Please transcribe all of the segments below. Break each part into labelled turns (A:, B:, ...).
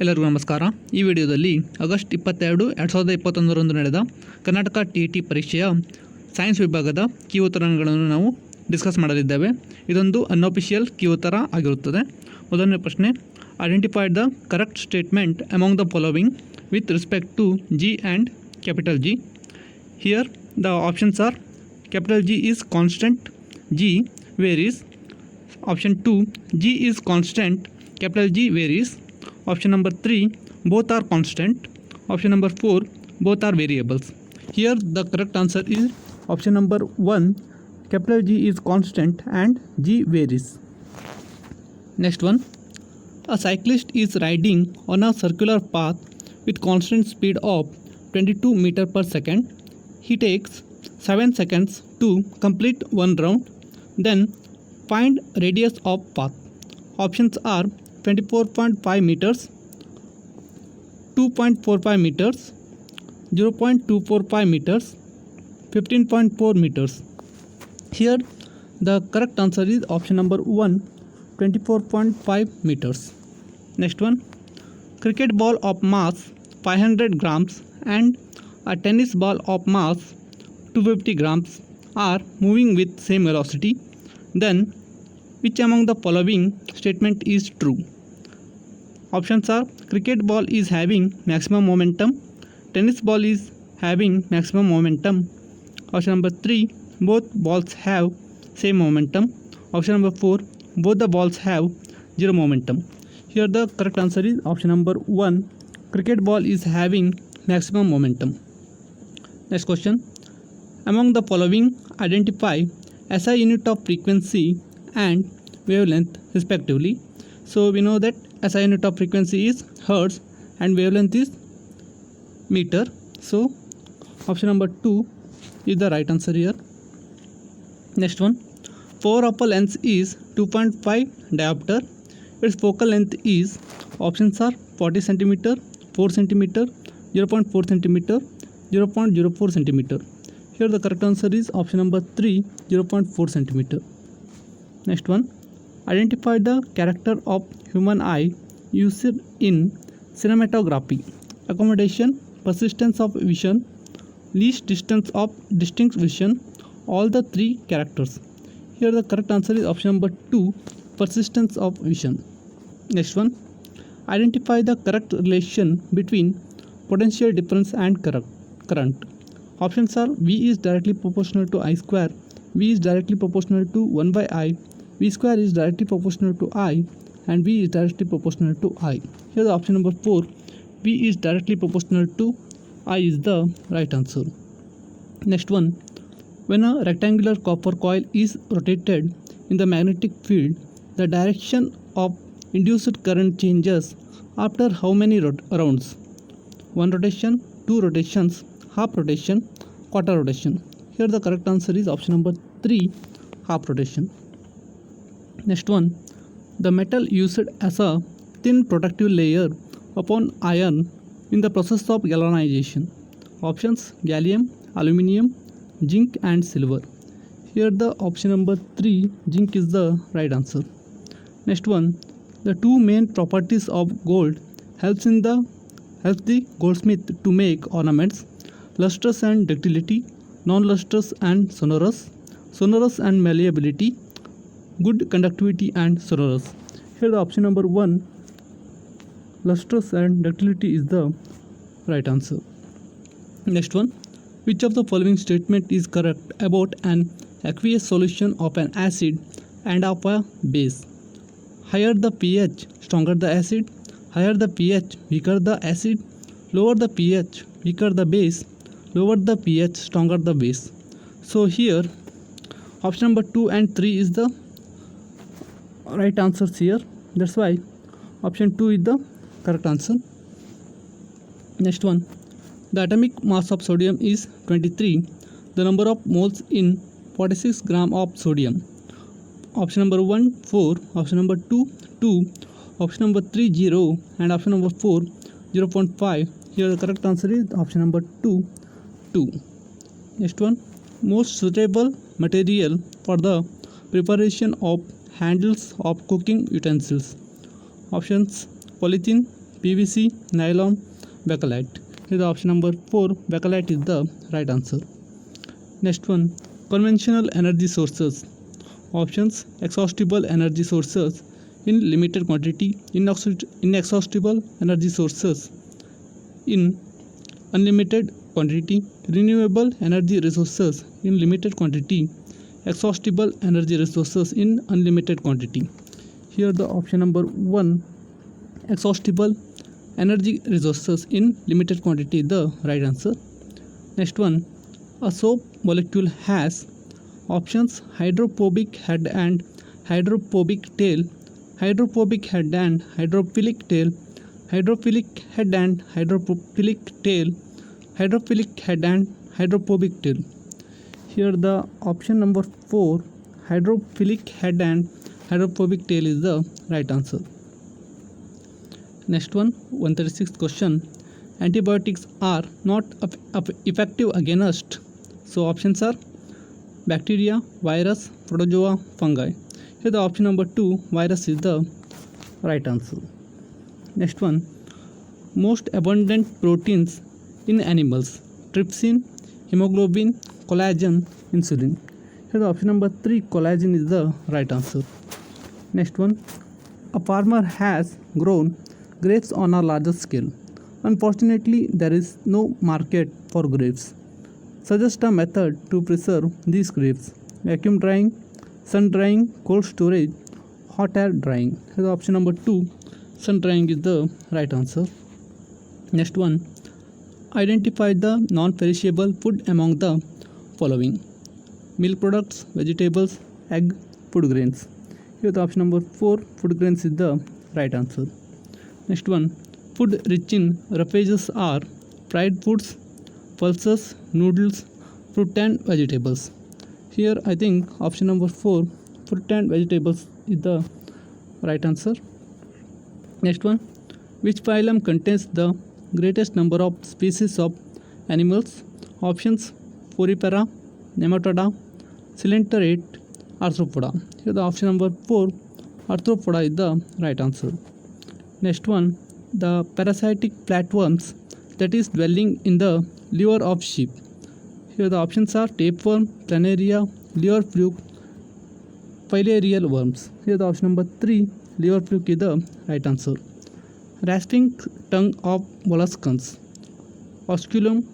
A: ಎಲ್ಲರಿಗೂ ನಮಸ್ಕಾರ. ಈ ವಿಡಿಯೋದಲ್ಲಿ ಆಗಸ್ಟ್ 22, 2021 ನಡೆದ ಕರ್ನಾಟಕ TET ಪರೀಕ್ಷೆಯ ಸೈನ್ಸ್ ವಿಭಾಗದ ಕೀ ಉತ್ತರಗಳನ್ನು ನಾವು ಡಿಸ್ಕಸ್ ಮಾಡಲಿದ್ದೇವೆ. ಇದೊಂದು ಅನ್ಅಫಿಷಿಯಲ್ ಕೀ ಉತ್ತರ ಆಗಿರುತ್ತದೆ. ಮೊದಲನೇ ಪ್ರಶ್ನೆ, identify the correct statement among the following with respect to G and capital G. Here the options are capital G is constant, G varies. Option 2, G is constant, capital G varies. Option number 3, both are constant. Option number 4, both are variables. Here the correct answer is option number 1, capital G is constant and G varies. Next one, a cyclist is riding on a circular path with constant speed of 22 meter per second. He takes 7 seconds to complete one round. Then find radius of path. Options are 24.5 meters, 2.45 meters, 0.245 meters, 15.4 meters. Here the correct answer is option number 1, 24.5 meters. Next one, cricket ball of mass 500 grams and a tennis ball of mass 250 grams are moving with same velocity. Then which among the following statement is true? Options are cricket ball is having maximum momentum, tennis ball is having maximum momentum. Option number 3, both balls have same momentum. Option number 4, both the balls have zero momentum. Here the correct answer is option number 1, cricket ball is having maximum momentum. Next question, among the following identify SI unit of frequency and wavelength respectively. So we know that SI unit of frequency is hertz and wavelength is meter. So option number 2 is the right answer here. Next one, four-opal length is 2.5 diopter. Its focal length is, options are 40 cm, 4 cm, 0.4 cm, 0.04 cm. Here the correct answer is option number 3, 0.4 cm. Next one, identify the character of human eye used in cinematography. Accommodation, persistence of vision, least distance of distinct vision, all the three characters. Here the correct answer is option number 2, persistence of vision. Next one, identify the correct relation between potential difference and current. Options are V is directly proportional to I square, V is directly proportional to 1 by I, V square is directly proportional to I, and V is directly proportional to I. Here the option number 4, V is directly proportional to I is the right answer. Next one, when a rectangular copper coil is rotated in the magnetic field, the direction of induced current changes after how many rounds? 1 rotation, 2 rotations, half rotation, quarter rotation. Here the correct answer is option number 3, half rotation. Next one, the metal used as a thin protective layer upon iron in the process of galvanization. Options, gallium, aluminium, zinc and silver. Here the option number 3, zinc is the right answer. Next one, the two main properties of gold helps the goldsmith to make ornaments: lustrous and ductility, non-lustrous and sonorous and malleability, good conductivity and sonorous. Here the option number 1, lustrous and ductility is the right answer. Next one, which of the following statement is correct about an aqueous solution of an acid and of a base? Higher the pH, stronger the acid. Higher the pH, weaker the acid. Lower the pH, weaker the base. Lower the pH, stronger the base. So here option number 2 and 3 is the right answers here. That's why option 2 is the correct answer. Next one, the atomic mass of sodium is 23. The number of moles in 46 gram of sodium. Option number 1, 4. Option number 2, 2. Option number 3, 0. And option number 4, 0.5. Here the correct answer is option number 2, 2. Next one, most suitable material for the preparation of handles of cooking utensils. Options, polythene, PVC, nylon, bakelite. Here the option number 4, bakelite is the right answer. Next one, conventional energy sources. Options: exhaustible energy sources in limited quantity, inexhaustible energy sources in unlimited quantity, renewable energy resources in limited quantity, exhaustible energy resources in unlimited quantity. Here the option number 1, exhaustible energy resources in limited quantity, the right answer. Next one, a soap molecule has options: hydrophobic head and hydrophobic tail, hydrophobic head and hydrophilic tail, hydrophilic head and hydrophilic tail, hydrophilic head and hydrophobic tail. Here the option number 4, hydrophilic head and hydrophobic tail is the right answer. Next one, 136th question. Antibiotics are not effective against. So options are bacteria, virus, protozoa, fungi. Here the option number 2, virus is the right answer. Next one, most abundant proteins in animals: trypsin, hemoglobin, collagen, insulin. Here the option number 3, collagen is the right answer. Next one, a farmer has grown grapes on a larger scale. Unfortunately, there is no market for grapes. Suggest a method to preserve these grapes: vacuum drying, sun drying, cold storage, hot air drying. Here the option number 2, sun drying is the right answer. Next one, identify the non-perishable food among the following: milk products, vegetables, egg, food grains. Here the option number 4, food grains is the right answer. Next one, food rich in roughagages are fried foods, pulses, noodles, fruit and vegetables. Here I think option number 4, fruit and vegetables is the right answer. Next one, which phylum contains the greatest number of species of animals? Options: Porifera, Nematoda, Coelenterate, Arthropoda. Here the option number 4, Arthropoda is the right answer. Next one, the parasitic flatworms that is dwelling in the liver of sheep. Here the options are tapeworm, planaria, liver fluke, filarial worms. Here the option number 3, liver fluke is the right answer. Rasping tongue of molluscans: osculum,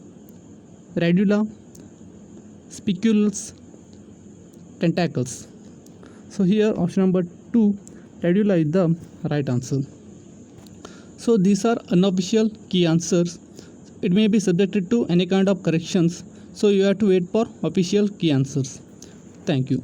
A: radula, spicules, tentacles. So here option number 2, radula is the right answer. So these are unofficial key answers. It may be subjected to any kind of corrections, so you have to wait for official key answers. Thank you.